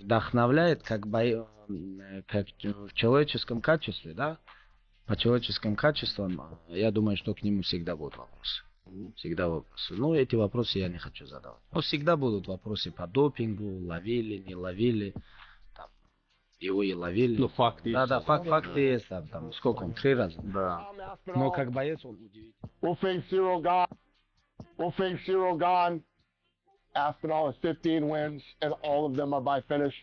вдохновляет как в человеческом качестве, да? По человеческим качествам, я думаю, что к нему всегда будут вопросы. Всегда вопросы. Но эти вопросы я не хочу задавать. Но всегда будут вопросы по допингу, ловили, не ловили. Там, его и ловили. Ну, факты есть. Да, факты есть. Там, сколько он, 3 раза. Да. Но как боец он удивительный. We'll face Ciryl Gane. Aspinall has 15 wins, and all of them are by finish.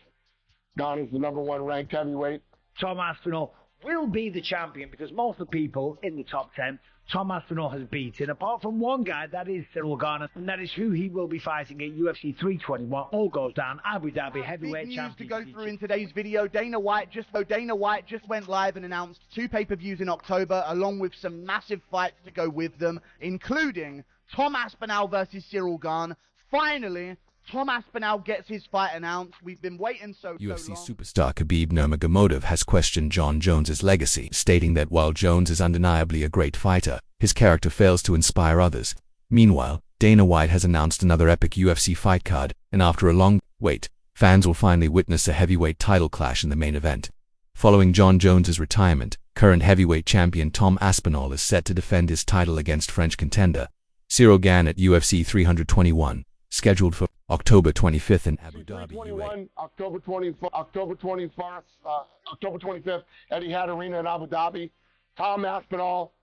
Gane is the #1 ranked heavyweight. Tom Aspinall will be the champion because most of the people in the top 10, Tom Aspinall has beaten, apart from one guy, that is Ciryl Gane, and that is who he will be fighting at UFC 321. All goes down, Abu Dhabi heavyweight Big news to champion. go through in today's video. Dana White just went live and announced 2 pay-per-views in October, along with some massive fights to go with them, including Tom Aspinall versus Ciryl Gane. Finally, Tom Aspinall gets his fight announced. We've been waiting so UFC long. superstar Khabib Nurmagomedov has questioned Jon Jones's legacy, stating that while Jones is undeniably a great fighter, his character fails to inspire others. Meanwhile, Dana White has announced another epic UFC fight card, and after a long wait, fans will finally witness a heavyweight title clash in the main event. Following Jon Jones's retirement, current heavyweight champion Tom Aspinall is set to defend his title against French contender Ciryl Gane at UFC 321. Scheduled for October 25th in Abu Dhabi, UAE. October 25th, Etihad Arena in Abu Dhabi. Tom Aspinall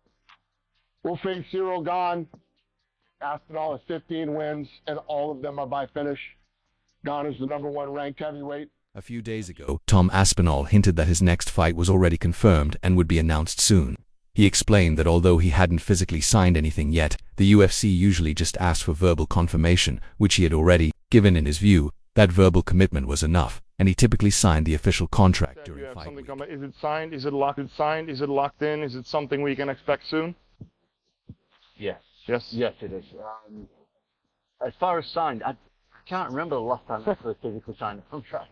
will face Ciryl Gane. Aspinall has 15 wins, and all of them are by finish. Gane is the #1 ranked heavyweight. A few days ago, Tom Aspinall hinted that his next fight was already confirmed and would be announced soon. He explained that although he hadn't physically signed anything yet, the UFC usually just asked for verbal confirmation, which he had already given. In his view, that verbal commitment was enough, and he typically signed the official contract during fight week. Is it signed? Is it locked? Is it locked in? Is it something we can expect soon? Yes. Yes. Yes, it is. As far as signed, I can't remember the last time I actually physically signed a contract.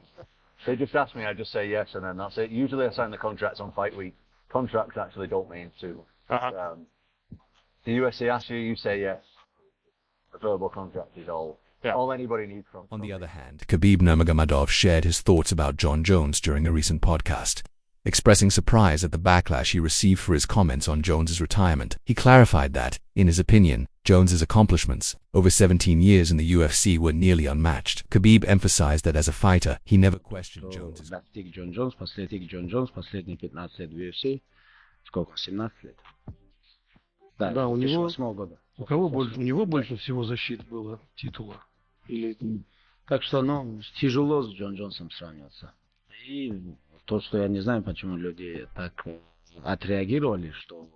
They just ask me, I just say yes, and then that's it. Usually I sign the contracts on fight week. Contracts actually don't mean too much. The UFC asks you, you say yes. A verbal contract is all anybody needs from. On the other hand, Khabib Nurmagomedov shared his thoughts about Jon Jones during a recent podcast. Expressing surprise at the backlash he received for his comments on Jones's retirement, he clarified that, in his opinion, Jones's accomplishments, over 17 years in the UFC, were nearly unmatched. Khabib emphasized that as a fighter, he never questioned Jones's. Jon Jones, последние 15 лет в UFC, сколько, 17 лет? Да, у него, 2008 года. у него больше всего защит было титула. Так что, тяжело с Джон Джонсом сравниваться. И то, что я не знаю, почему люди так отреагировали, что,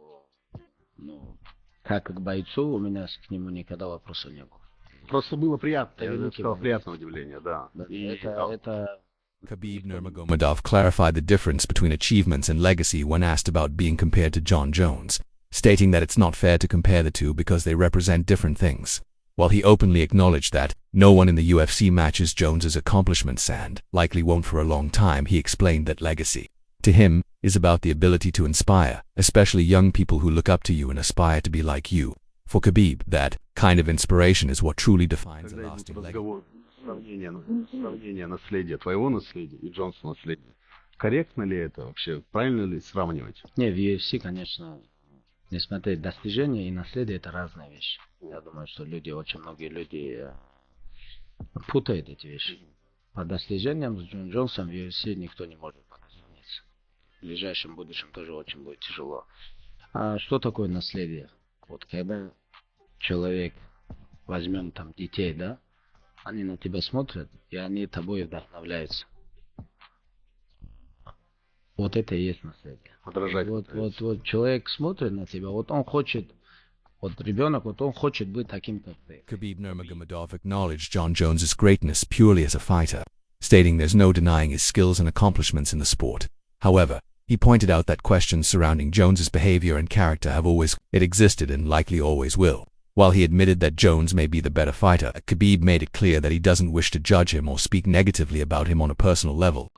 как к бойцу, у меня к нему никогда вопросов не было. Просто было приятно. Я сказал, приятное удивление, да. Khabib Nurmagomedov clarified the difference between achievements and legacy when asked about being compared to Jon Jones, stating that it's not fair to compare the two because they represent different things. While he openly acknowledged that no one in the UFC matches Jones's accomplishments and likely won't for a long time, he explained that legacy, to him, is about the ability to inspire, especially young people who look up to you and aspire to be like you. For Khabib, that kind of inspiration is what truly defines a lasting legacy. Сравнение наследия, твоего наследия и Джонса наследия. Корректно ли это вообще? Правильно ли сравнивать? Не, в UFC, конечно, несмотря на достижения и наследие, это разные вещи. Я думаю, что очень многие люди путают эти вещи. По достижениям с Джон Джонсом в UFC никто не может сравниться. В ближайшем будущем тоже очень будет тяжело. А что такое наследие? Вот когда человек, возьмем там детей, да, они на тебя смотрят, и они тобой вдохновляются. Вот это и есть наследие. Вот человек смотрит на тебя, вот он хочет, вот ребенок, вот он хочет быть таким, как ты. Khabib Nurmagomedov acknowledged Jon Jones's greatness purely as a fighter, stating there's no denying his skills and accomplishments in the sport. However, he pointed out that questions surrounding Jones's behavior and character have always existed and likely always will. While he admitted that Jones may be the better fighter, Khabib made it clear that he doesn't wish to judge him or speak negatively about him on a personal level.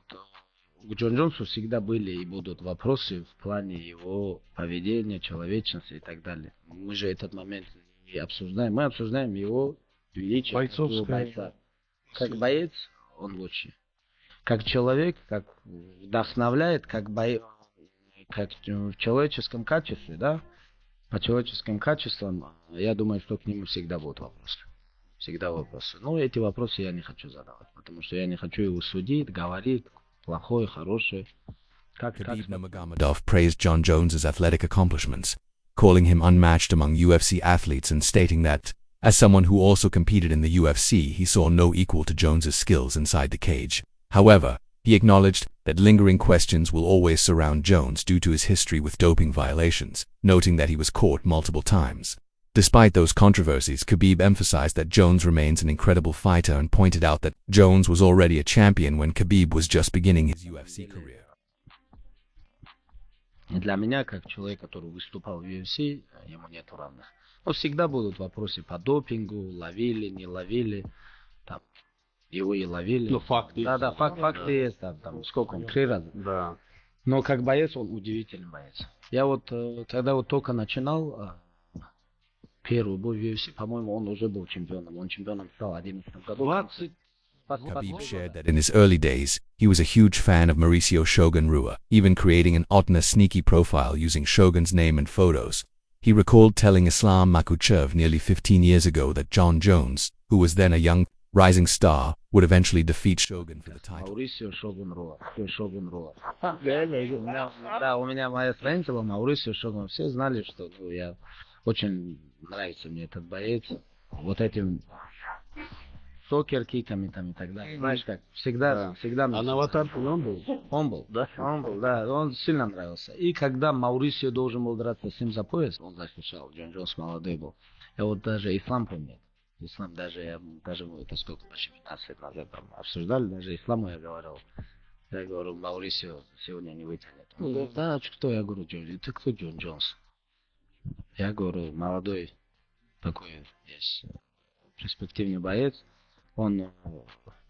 К Джон Джонсу всегда были и будут вопросы в плане его поведения, человечности и так далее. Мы же этот момент не обсуждаем. Мы обсуждаем его величие, его бойца. Как боец он лучше. как человек, как вдохновляет, как как в человеческом качестве, да, по человеческим качествам, я думаю, что к нему всегда будут вопросы. Всегда вопросы. Но эти вопросы я не хочу задавать, потому что я не хочу его судить, говорить, плохой, хороший. Khabib Nurmagomedov praised Jon Jones's athletic accomplishments, calling him unmatched among UFC athletes and stating that, as someone who also competed in the UFC, he saw no equal to Jones's skills inside the cage. However, he acknowledged that lingering questions will always surround Jones due to his history with doping violations, noting that he was caught multiple times. Despite those controversies, Khabib emphasized that Jones remains an incredible fighter and pointed out that Jones was already a champion when Khabib was just beginning his UFC career. Для меня, как человек, который выступал в UFC, ему нет равных. Но всегда будут вопросы по допингу, ловили, не ловили, там, его и ловили. Ну, факты. Да, факты есть, там, сколько он, 3 раза. Да. Но как боец, он удивительный боец. Я вот, когда вот только начинал первый бой в UFC, по-моему, он уже был чемпионом. Он чемпионом стал в 2011 году. Khabib shared that in his early days, he was a huge fan of Mauricio Shogun Rua, even creating an odd and sneaky profile using Shogun's name and photos. He recalled telling Islam Makhachev nearly 15 years ago that Jon Jones, who was then a young, rising star, would eventually defeat Shogun for the title. Mauricio Shogun Rua. Да, у меня моя страница была Mauricio Shogun. Все знали, что я очень нравится мне этот боец. Вот этим сокер-киками там и так далее. Знаешь как, всегда... А на аватарке он был? Он был, да? Он был, да. Он сильно нравился. И когда Маурисио должен был драться с ним за пояс, он защищал, Джон Джонс молодой был. Я вот даже Ислам помню. Ислам даже, это сколько, почти 15 лет назад там обсуждали, даже Исламу я говорил. Я говорю, Маурисио сегодня не вытянет. Он говорит, да, кто? Я говорю, Джон, ты кто Джон Джонс? Я говорю, молодой такой есть перспективный боец. Он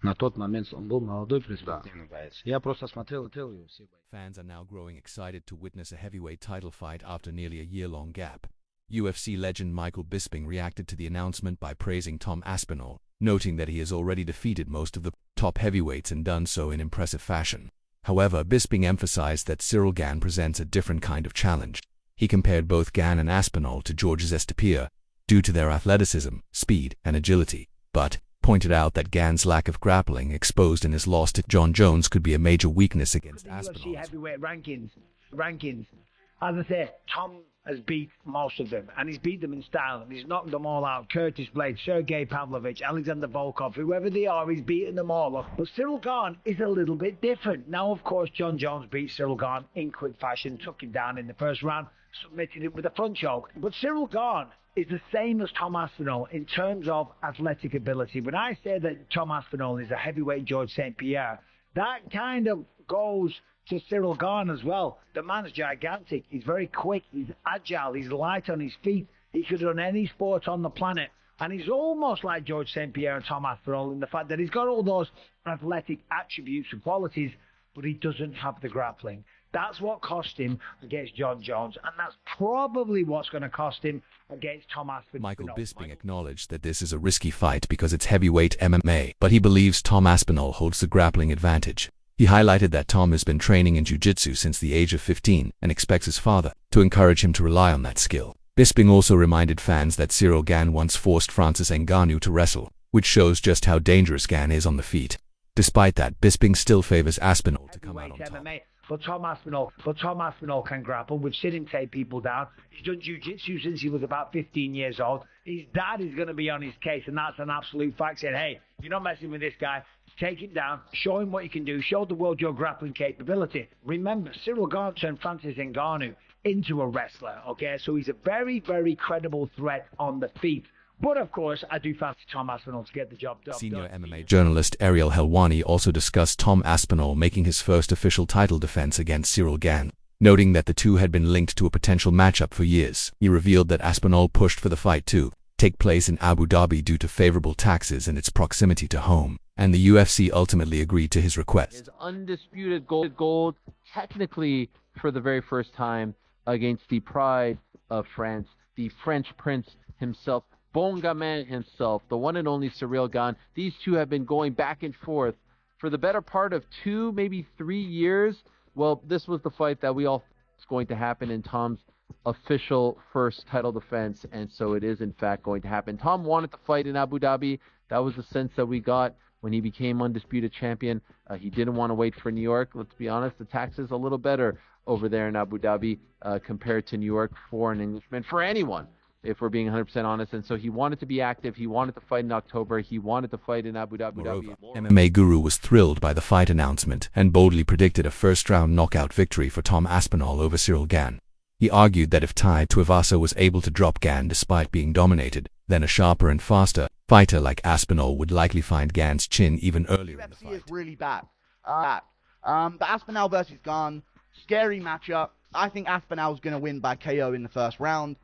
на тот момент он был молодой перспективный боец. Я просто смотрел его все. Fans are now growing excited to witness a heavyweight title fight after nearly a year-long gap. UFC legend Michael Bisping reacted to the announcement by praising Tom Aspinall, noting that he has already defeated most of the top heavyweights and done so in impressive fashion. However, Bisping emphasized that Ciryl Gane presents a different kind of challenge. He compared both Gane and Aspinall to Georges St-Pierre due to their athleticism, speed, and agility, but pointed out that Gane's lack of grappling exposed in his loss to Jon Jones could be a major weakness against Aspinall. UFC heavyweight rankings. As I say, Tom has beat most of them, and he's beat them in style, and he's knocked them all out. Curtis Blade, Sergey Pavlovich, Alexander Volkov, whoever they are, he's beaten them all up. But Ciryl Gane is a little bit different. Now, of course, Jon Jones beat Ciryl Gane in quick fashion, took him down in the first round, submitted him with a front choke. But Ciryl Gane is the same as Tom Aspinall in terms of athletic ability. When I say that Tom Aspinall is a heavyweight George St. Pierre, that kind of goes to Ciryl Gane as well. The man's gigantic. He's very quick. He's agile. He's light on his feet. He could run any sport on the planet. And he's almost like George St. Pierre and Tom Aspinall in the fact that he's got all those athletic attributes and qualities, but he doesn't have the grappling. That's what cost him against Jon Jones, and that's probably what's going to cost him against Tom Aspinall. Michael Bisping acknowledged that this is a risky fight because it's heavyweight MMA, but he believes Tom Aspinall holds the grappling advantage. He highlighted that Tom has been training in jiu-jitsu since the age of 15 and expects his father to encourage him to rely on that skill. Bisping also reminded fans that Ciryl Gane once forced Francis Ngannou to wrestle, which shows just how dangerous Gane is on the feet. Despite that, Bisping still favors Aspinall to come out on top. But Tom Aspinall can grapple. We've seen him take people down. He's done jiu-jitsu since he was about 15 years old. His dad is going to be on his case, and that's an absolute fact. Saying, hey, you're not messing with this guy. Take him down. Show him what you can do. Show the world your grappling capability. Remember, Ciryl Gane turned Francis Ngannou into a wrestler. Okay, so he's a very, very credible threat on the feet. But of course, I do fancy Tom Aspinall to get the job done. Senior MMA journalist Ariel Helwani also discussed Tom Aspinall making his first official title defense against Ciryl Gane, noting that the two had been linked to a potential matchup for years. He revealed that Aspinall pushed for the fight to take place in Abu Dhabi due to favorable taxes and its proximity to home, and the UFC ultimately agreed to his request. His undisputed gold, technically for the very first time, against the pride of France, the French prince himself, Bon Gamin himself, the one and only Ciryl Gane. These two have been going back and forth for the better part of 2, maybe 3 years, well, this was the fight that we all thought was going to happen in Tom's official first title defense, and so it is in fact going to happen. Tom wanted to fight in Abu Dhabi. That was the sense that we got when he became undisputed champion. He didn't want to wait for New York. Let's be honest, the tax is a little better over there in Abu Dhabi compared to New York for an Englishman, for anyone, if we're being 100% honest. And so he wanted to be active. He wanted to fight in October. He wanted to fight in Abu Dhabi. Moreover, MMA Guru was thrilled by the fight announcement and boldly predicted a first-round knockout victory for Tom Aspinall over Ciryl Gane. He argued that if Tai Tuivasa was able to drop Gane despite being dominated, then a sharper and faster fighter like Aspinall would likely find Gane's chin even earlier in the fight. UFC is really bad. The Aspinall versus Gane, scary matchup. I think Aspinall's going to win by KO in the first round.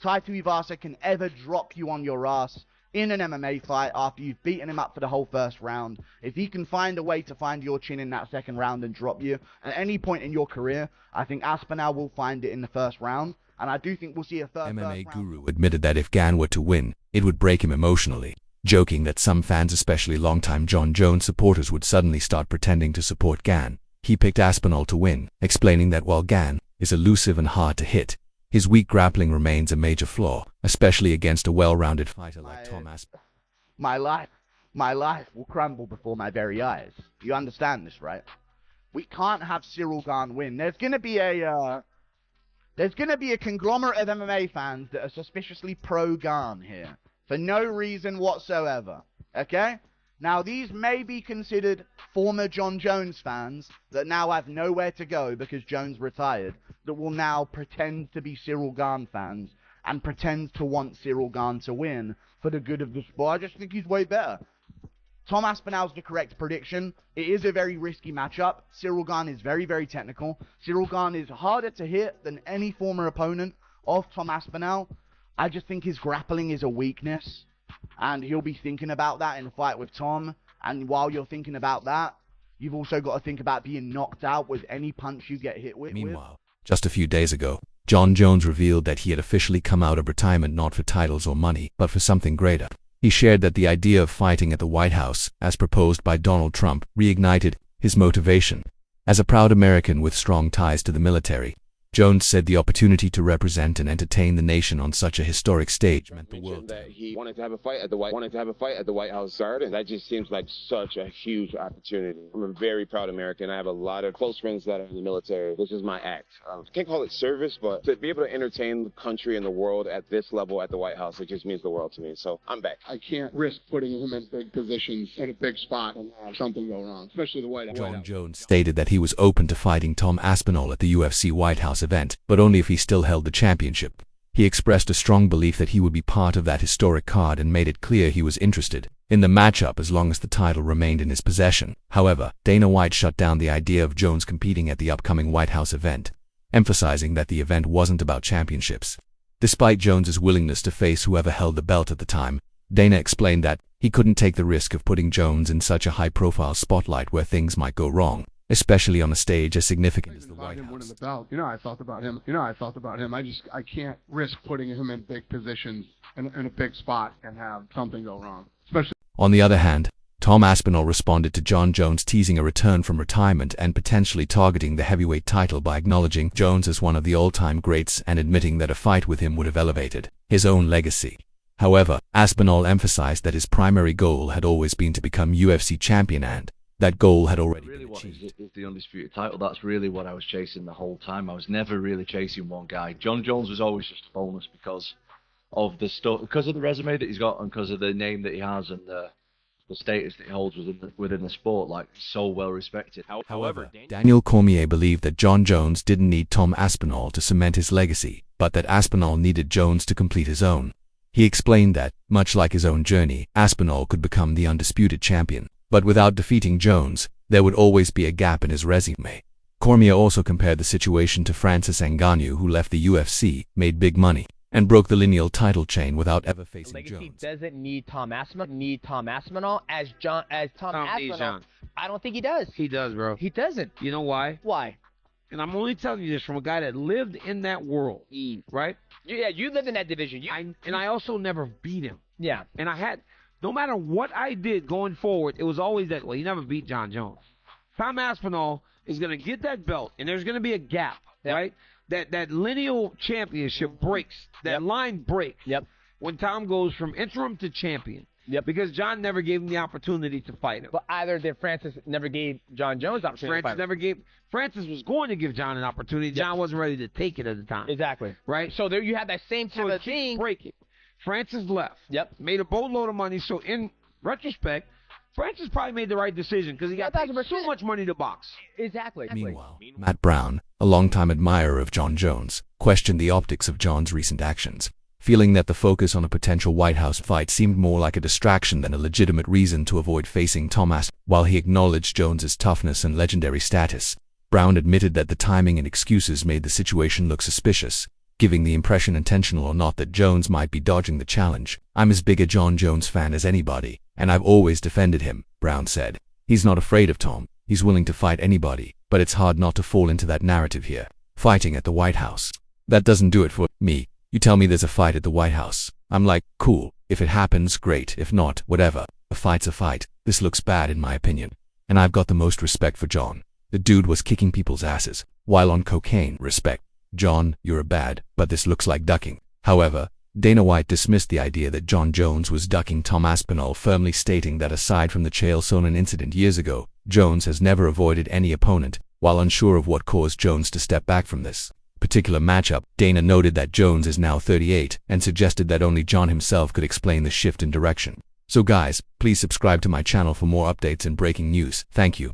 Tai Tuivasa can ever drop you on your ass in an MMA fight after you've beaten him up for the whole first round. If he can find a way to find your chin in that second round and drop you at any point in your career, I think Aspinall will find it in the first round. And I do think we'll see a third MMA Guru admitted that if Gane were to win, it would break him emotionally, joking that some fans, especially longtime Jon Jones supporters, would suddenly start pretending to support Gane. He picked Aspinall to win, explaining that while Gane is elusive and hard to hit, his weak grappling remains a major flaw, especially against a well-rounded fighter like Tom Aspinall. My life will crumble before my very eyes. You understand this, right? We can't have Ciryl Gane win. There's gonna be a conglomerate of MMA fans that are suspiciously pro-Gane here for no reason whatsoever. Okay? Now, these may be considered former Jon Jones fans that now have nowhere to go because Jones retired, that will now pretend to be Ciryl Gane fans and pretend to want Ciryl Gane to win for the good of the sport. I just think he's way better. Tom Aspinall's the correct prediction. It is a very risky matchup. Ciryl Gane is very, very technical. Ciryl Gane is harder to hit than any former opponent of Tom Aspinall. I just think his grappling is a weakness, and he'll be thinking about that in the fight with Tom. And while you're thinking about that, you've also got to think about being knocked out with any punch you get hit with. Meanwhile, just a few days ago, Jon Jones revealed that he had officially come out of retirement not for titles or money, but for something greater. He shared that the idea of fighting at the White House, as proposed by Donald Trump, reignited his motivation. As a proud American with strong ties to the military, Jones said the opportunity to represent and entertain the nation on such a historic stage meant the world to him. He wanted to have a fight at the White House Garden. That just seems like such a huge opportunity. I'm a very proud American. I have a lot of close friends that are in the military. This is my act. I can't call it service, but to be able to entertain the country and the world at this level at the White House, it just means the world to me. So I'm back. I can't risk putting him in big positions in a big spot and have something go wrong, especially the White House. Jon Jones stated that he was open to fighting Tom Aspinall at the UFC White House event, but only if he still held the championship. He expressed a strong belief that he would be part of that historic card and made it clear he was interested in the matchup as long as the title remained in his possession. However, Dana White shut down the idea of Jones competing at the upcoming White House event, emphasizing that the event wasn't about championships. Despite Jones's willingness to face whoever held the belt at the time, Dana explained that he couldn't take the risk of putting Jones in such a high-profile spotlight where things might go wrong, especially on a stage as significant as the White House. Winning the belt. I thought about him. I can't risk putting him in big positions in a big spot and have something go wrong. Especially. On the other hand, Tom Aspinall responded to Jon Jones teasing a return from retirement and potentially targeting the heavyweight title by acknowledging Jones as one of the all-time greats and admitting that a fight with him would have elevated his own legacy. However, Aspinall emphasized that his primary goal had always been to become UFC champion and that goal had already been achieved. Is the undisputed title. That's really what I was chasing the whole time. I was never really chasing one guy. Jon Jones was always just a bonus because of the stuff, because of the resume that he's got and because of the name that he has and the status that he holds within the sport. Like, so well respected. However, Daniel Cormier believed that Jon Jones didn't need Tom Aspinall to cement his legacy, but that Aspinall needed Jones to complete his own. He explained that, much like his own journey, Aspinall could become the undisputed champion, but without defeating Jones, there would always be a gap in his resume. Cormier also compared the situation to Francis Ngannou, who left the UFC, made big money, and broke the lineal title chain without ever facing Legacy Jones. Doesn't need Tom Aspinall as Tom Aspinall. I don't think he does. He does, bro. He doesn't. You know why? Why? And I'm only telling you this from a guy that lived in that world, right? Yeah, you lived in that division. I also never beat him. Yeah. And I had no matter what I did going forward, it was always that, well, he never beat Jon Jones. Tom Aspinall is going to get that belt, and there's going to be a gap, right? That lineal championship breaks. That line breaks when Tom goes from interim to champion. Because Jon never gave him the opportunity to fight him. But either did Francis never gave Jon Jones the opportunity to fight him. Francis was going to give Jon an opportunity. Jon wasn't ready to take it at the time. Exactly. Right? So there you have that same type of thing. Breaking. Francis left. Made a boatload of money. So in retrospect, Francis probably made the right decision because he got paid so much money to box. Exactly. Meanwhile, Matt Brown, a longtime admirer of Jon Jones, questioned the optics of Jon's recent actions, feeling that the focus on a potential White House fight seemed more like a distraction than a legitimate reason to avoid facing Tom Aspinall. While he acknowledged Jones's toughness and legendary status, Brown admitted that the timing and excuses made the situation look suspicious, giving the impression, intentional or not, that Jones might be dodging the challenge. "I'm as big a Jon Jones fan as anybody, and I've always defended him," Brown said. "He's not afraid of Tom. He's willing to fight anybody, but it's hard not to fall into that narrative here. Fighting at the White House. That doesn't do it for me. You tell me there's a fight at the White House. I'm like, cool. If it happens, great. If not, whatever. A fight's a fight. This looks bad in my opinion. And I've got the most respect for Jon. The dude was kicking people's asses while on cocaine. Respect. Jon, you're a bad, but this looks like ducking." However, Dana White dismissed the idea that Jon Jones was ducking Tom Aspinall, firmly stating that aside from the Ciryl Gane incident years ago, Jones has never avoided any opponent. While unsure of what caused Jones to step back from this particular matchup, Dana noted that Jones is now 38 and suggested that only Jon himself could explain the shift in direction. So guys, please subscribe to my channel for more updates and breaking news. Thank you.